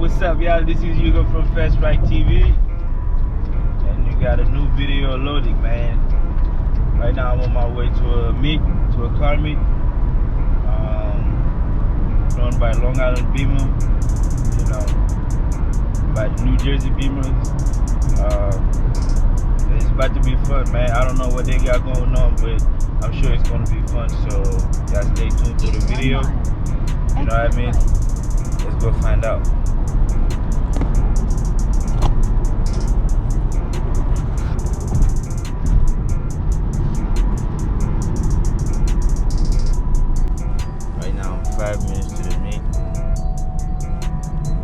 What's up, y'all? This is Hugo from Fast Right TV, and you got a new video loading, man. Right now, I'm on my way to a car meet, run by Long Island Bimmers, by the new Jersey Bimmers. It's about to be fun, man. I don't know what they got going on, but I'm sure it's gonna be fun. So, y'all stay tuned for the video. You know what I mean? Let's go find out. Right now, I'm 5 minutes to the meet.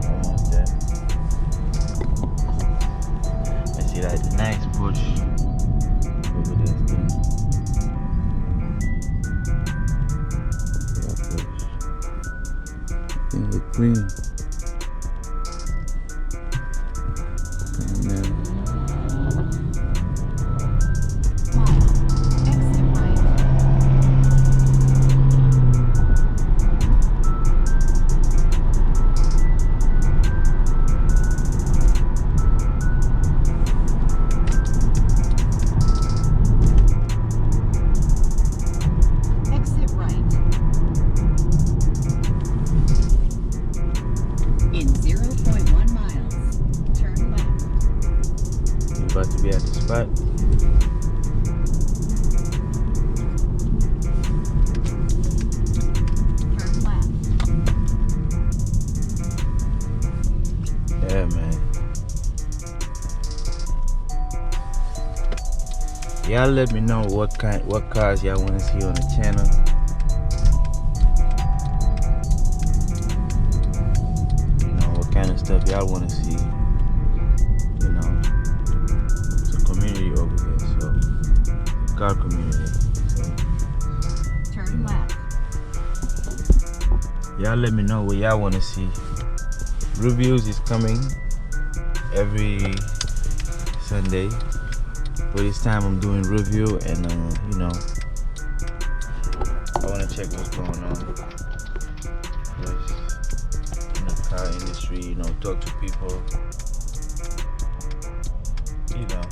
Almost there. I see that nice bush over there. It look green. About to be at the spot. Turn left. Yeah, man. Y'all let me know what cars y'all want to see on the channel. You know, what kind of stuff y'all want to see. You know, community over here, so car community. So Turn left. y'all let me know what y'all want to see. Reviews is coming every Sunday. But this time I'm doing review, and you know, I want to check what's going on first in the car industry. You know, talk to people. You know.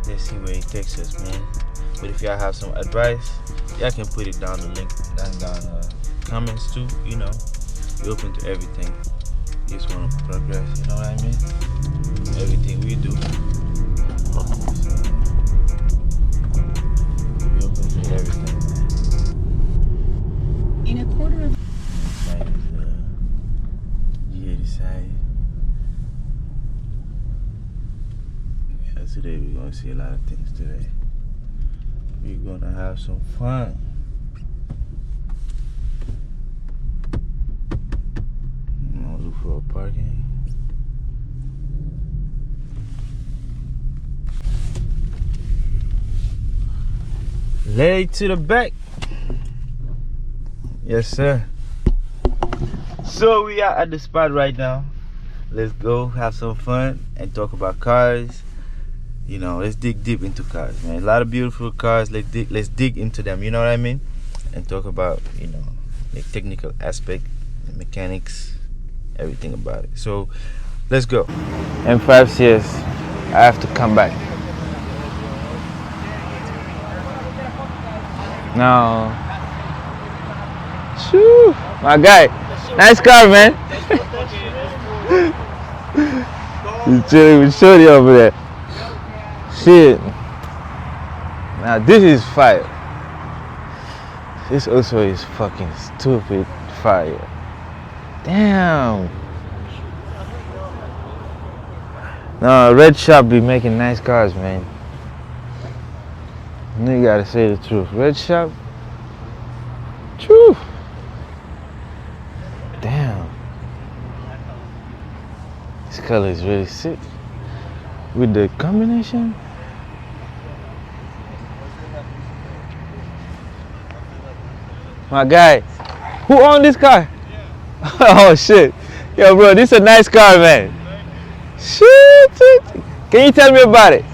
Let's see where it takes us, man. But if y'all have some advice, y'all can put it down the link down comments too. You know, we're open to everything. Just want to progress. You know what I mean? Everything we do. So, we're open to everything, man. In a quarter of. This side is the side. Today we're gonna see a lot of things today. We're gonna have some fun. I'm gonna look for a parking. Lay to the back. Yes, sir. So we are at the spot right now. Let's go have some fun and talk about cars. You know, let's dig deep into cars, man. A lot of beautiful cars. Let's dig into them. You know what I mean? And talk about, you know, the technical aspect, the mechanics, everything about it. So, let's go. M5 CS. I have to come back. Now, shoo, my guy. Nice car, man. He's chilling with Shorty over there. Shit. Now this is fire. This also is fucking stupid fire. Damn. No, Red Shop be making nice cars, man. You gotta say the truth. Red Shop. Truth. Damn. This color is really sick. With the combination. My guy, who owned this car? Oh shit. Yo bro, this is a nice car, man. Shit. Can you tell me about it?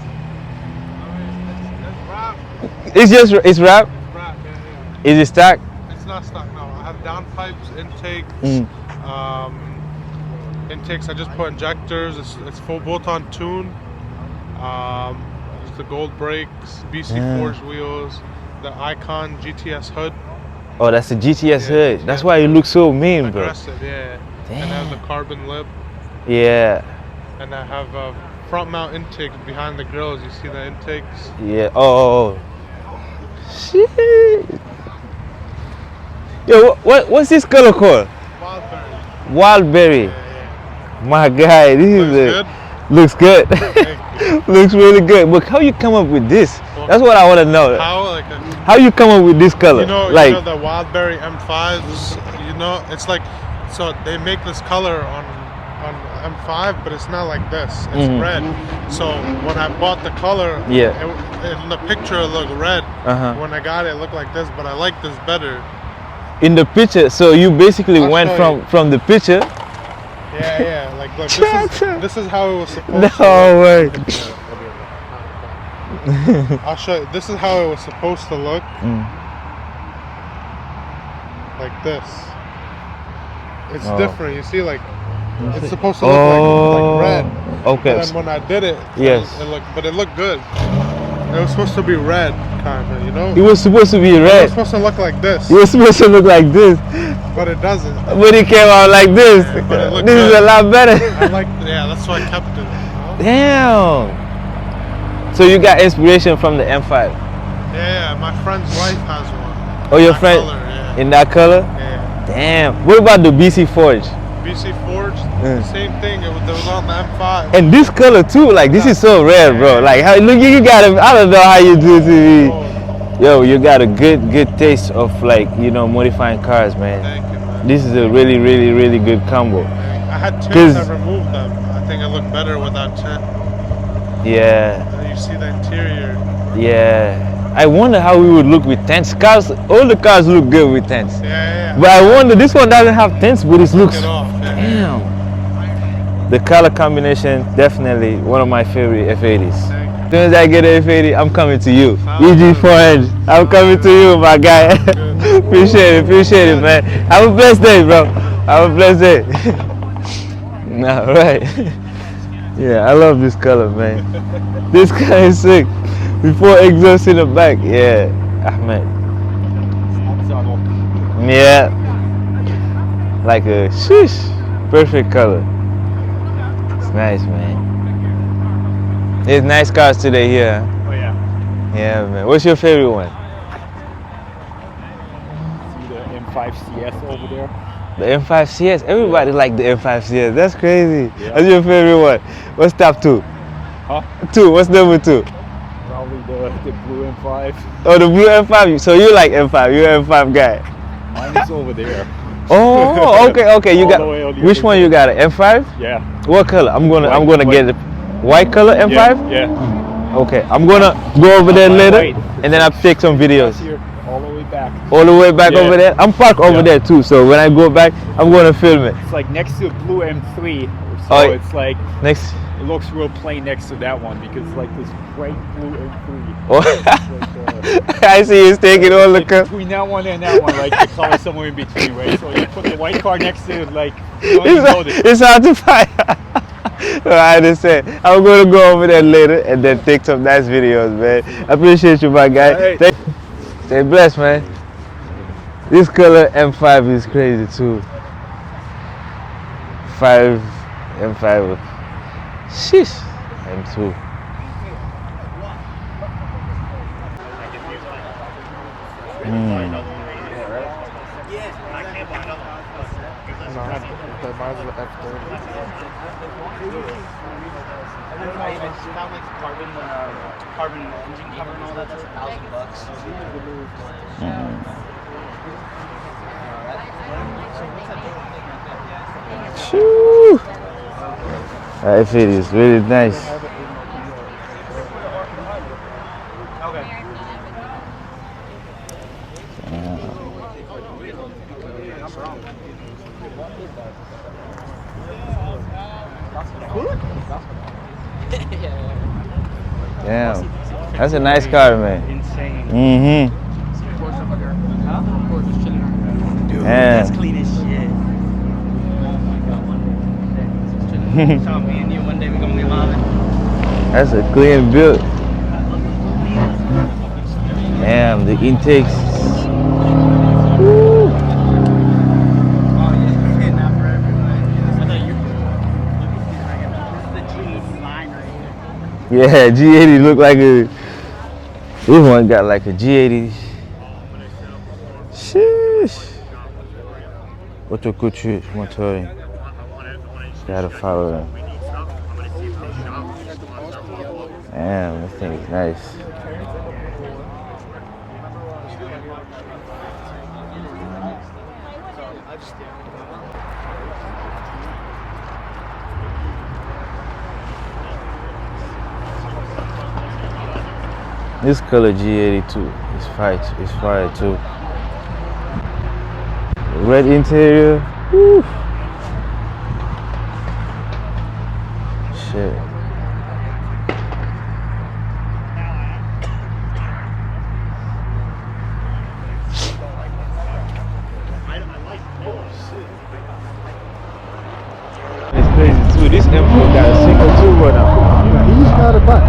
It's wrap? Wrap, yeah. Is it stock? It's not stock, no. I have downpipes, intakes. Intakes, I just put injectors. It's full bolt-on tune. Just the gold brakes, BC forged wheels, the Icon GTS hood. Oh, that's the GTS hood. That's why it looks so mean, bro. Aggressive, yeah. Damn. And I have the carbon lip. Yeah. And I have a front mount intake behind the grills. You see the intakes? Yeah. Oh. Shit. Yo, what's this color called? Wildberry. Wildberry. Yeah. My guy, this Looks is good. Looks good. Looks really good. But how you come up with this? Well, that's what I want to know. How you come up with this color? You know the Wildberry M5s. You know, it's like, so they make this color on M5, but it's not like this. It's red. So when I bought the color, in the picture it looked red. When I got it, it looked like this. But I like this better. In the picture, so you basically went from the picture. Yeah. Like look, this is how it was supposed to look. No way. I'll show you. This is how it was supposed to look. Like this. It's different. You see, like it's supposed to look like red. Okay. And then when I did it, it looked good. It was supposed to be red, kind of, you know. It was supposed to be red. It was supposed to look like this. It was supposed to look like this. But it doesn't. But it came out like this. Yeah, but it looked this good. is a lot better. That's why I kept it. You know? Damn. So you got inspiration from the M5? Yeah, my friend's wife has one. Oh, your friend? Color, yeah. In that color? Yeah. Damn. What about the BC Forge? BC Forged, same thing. It was on the M5. And this color too, like this is so rare, bro. Like how look, you got it. I don't know how you do it to me. Yo, you got a good taste of modifying cars, man. Thank you, man. This is a really good combo. I had tints, I removed them. I think it looked better without tint. Yeah. And you see the interior. Yeah. I wonder how we would look with tents. Cars, all the cars look good with tents. Yeah. But I wonder, this one doesn't have tents, but it looks. Damn. The color combination, definitely one of my favorite F80s. As soon as I get an F80, I'm coming to you. EG400, I'm coming to you, my guy. appreciate it, man. Have a blessed day, bro. Have a blessed day. Nah, right. Yeah, I love this color, man. This color is sick. Before exhaust in the back, yeah, Ahmed. Yeah, like a sheesh, perfect color. It's nice, man. There's nice cars today here. Oh yeah. Yeah, man. What's your favorite one? See the M5 CS over there? The M5 CS. Everybody like the M5 CS. That's crazy. Yeah. That's your favorite one. What's top two? Huh? Two. What's number two? Probably the blue M5. Oh, the blue M5. So you like M5? You're an M5 guy. Mine is over there. Oh, okay. You got which one? You got it? M5? Yeah. What color? I'm gonna get the white color M5. Yeah. Okay. I'm gonna go over there later, and then I'll take some videos. Here, all the way back. All the way back over there. I'm parked over there too. So when I go back, I'm gonna film it. It's like next to blue M3. So it's like next. It looks real plain next to that one because it's like this bright blue M3. Oh. I see you taking all the color. Between that one and that one, like the color somewhere in between, right? So you put the white car next to it, like it's hard to find. I understand. I'm gonna go over there later and then take some nice videos, man. I appreciate you, my guy. Right. Stay blessed, man. This color M5 is crazy too. M5. Sheesh. M2. Mine's the F30. Carbon engine cover and all that, that's $1,000. Shoo. That fit is really nice. Damn, that's a nice car, man. Insane. Yeah. That's clean as shit. So me and you, one day we're gonna be mobbing. That's a clean build. Damn, the intakes. Woo. Oh yeah, not for everyone. I thought you this is the G line right here. Yeah, G80 look like a. This one got like a G80. Sheesh. Auto couture motoring. Gotta follow them. Damn, this thing is nice. This color G82 is fire too. Red interior. Woo. Shit. It's crazy too. This M4 got a single turbo now. He's got a butt.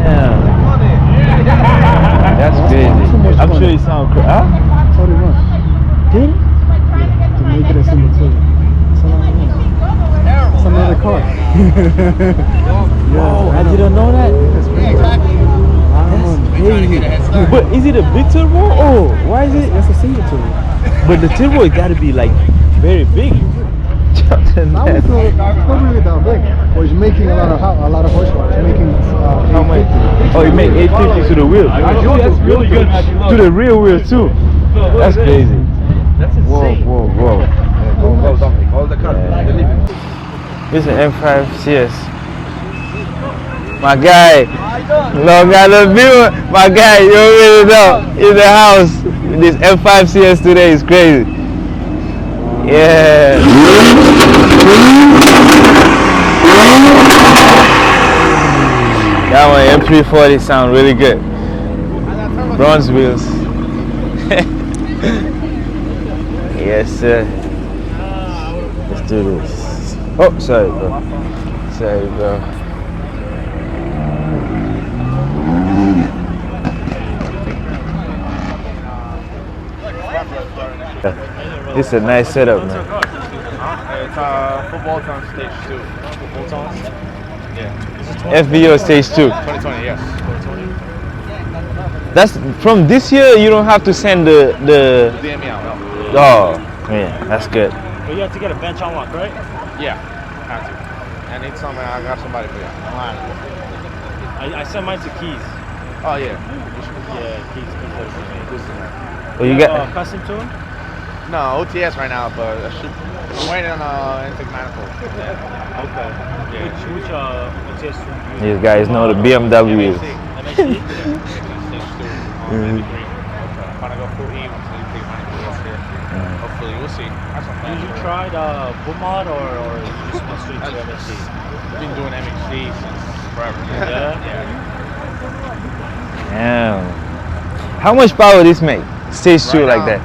Damn. That's crazy. I'm sure it sounds crazy. Huh? 41. Did it? To make it a single turbo. It's another car. Oh, I didn't know that. That's Crazy. But is it a big turbo? Oh, why is it? That's a single turbo. But the turbo got to be like very big. Not not really that big. But he's making a lot of horsepower. He's making How much? Oh, you make 850 to the wheel. That's really good. To the rear wheel too. That's crazy. That's insane. Whoa. This is an M5 CS. My guy, Long Island Bimmers. My guy, you already know. In the house. This M5 CS today is crazy. Yeah. That one M340 sound really good. Bronze wheels. Yes, sir. Let's do this. Oh, sorry, bro. Sorry, bro. It's a nice setup, man. It's football on stage 2. Football on? Yeah. FBO stage 2. 2020, yes. 2020. That's from this year. You don't have to send the. DM me out. Oh, yeah, that's good. But you have to get a bench unlock, right? Yeah, have to. I need something. I got somebody for you. I sent mine to Keys. Oh yeah. Yeah, Keys. Oh, you got. Custom to him? No, OTS right now, but I'm waiting on intake manifold. Yeah. Okay. Yeah. Which OTS do you use? These guys know the BMWs. MHD? I'm gonna go full E once the intake manifold is here. Hopefully, we'll see. Did you tried Boomod or you just went straight to MHD? I've been doing MHD since forever. Yeah? Yeah. Damn. How much power this make? Stage 2 like that.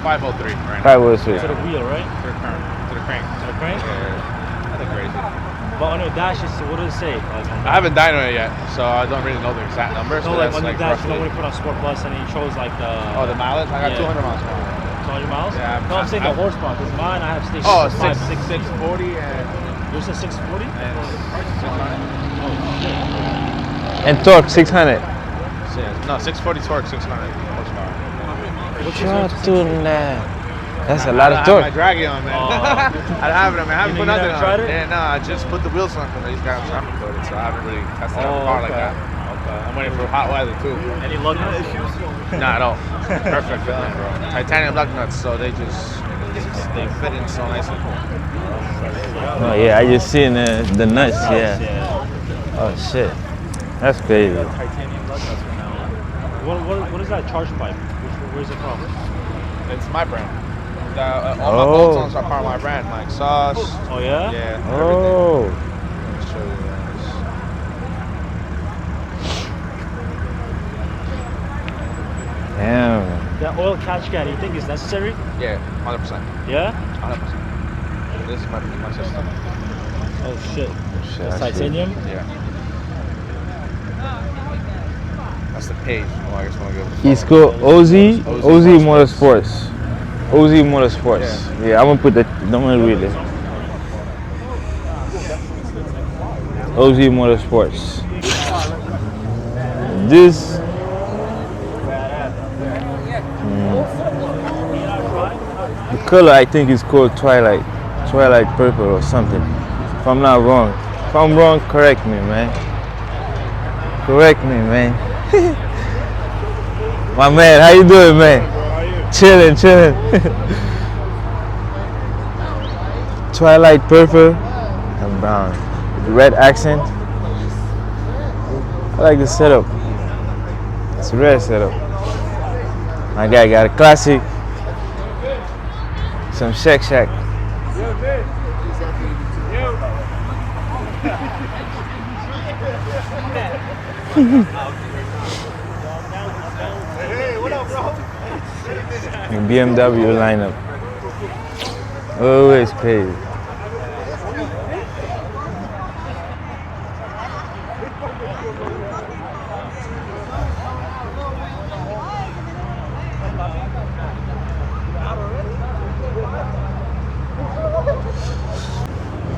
503 right now. 503. To the wheel, right? To the crank. To the crank. To the crank? Yeah. Nothing crazy. But on your dash, what does it say? I haven't dynoed it yet, so I don't really know the exact number. No, So like that's on your like dash, you know roughly. when you put on Sport Plus and it shows like the... Oh, the mileage? I got Yeah. 200 miles per hour. 200 miles? Yeah, No, I'm saying the horsepower, because mine I have stage Oh, 5, 640 and Yours says 640? 600. And torque 600. No, 640 torque, 600 horsepower. What's yours? That's a lot of I torque. have my draggy on, man. I have it on, man. I haven't You put nothing never on. tried it? Yeah, no, I just put the wheels on because these guys are traffic coated, so I haven't really tested out the car like that. Okay. I'm waiting for hot weather too. Any lug nut issues? Not at all. Perfect feeling, bro. Titanium lug nuts, so they fit in so nicely. Oh yeah, I just seen the nuts. Yeah. Oh shit, that's crazy. Titanium lug nuts right now. What is that charge pipe? Where's it from? It's my brand. All my bolt-ons are part of my brand, my exhaust. Oh yeah? Yeah. Oh. Everything. Let me show you guys. Damn. That oil catch can, you think is necessary? Yeah, 100%. Yeah? 100%. This is my system. Oh shit. Shit, That's I see. titanium? Yeah. That's the page. Oh, I guess when I go to the He's photo. called Ozzy Motorsports. Motorsports. Ozzy Motorsports. Yeah, I'm gonna put that. I'm gonna read it. Ozzy Motorsports. This. The color I think is called Twilight Purple or something. If I'm not wrong. If I'm wrong, correct me, man. Correct me, man. My man, how you doing, man? Chilling. Twilight purple and brown. With red accent. I like the setup. It's a rare setup. My guy got a classic. Some Shack. The BMW lineup. Always paid.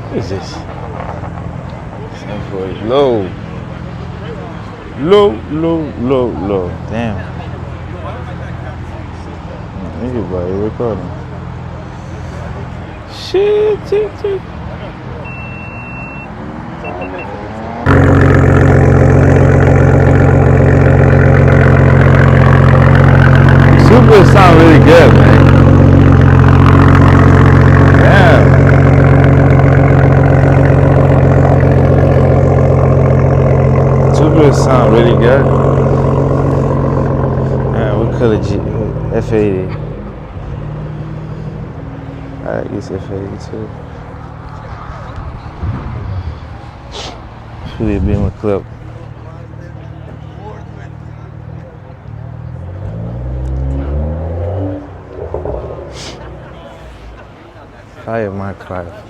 What is this? Low. Damn. Everybody recording. Shit. Super sound really good, man. Yeah. Super sound really good. Yeah, what color F80? I use F80 too. Should be my clip. Fire my craft.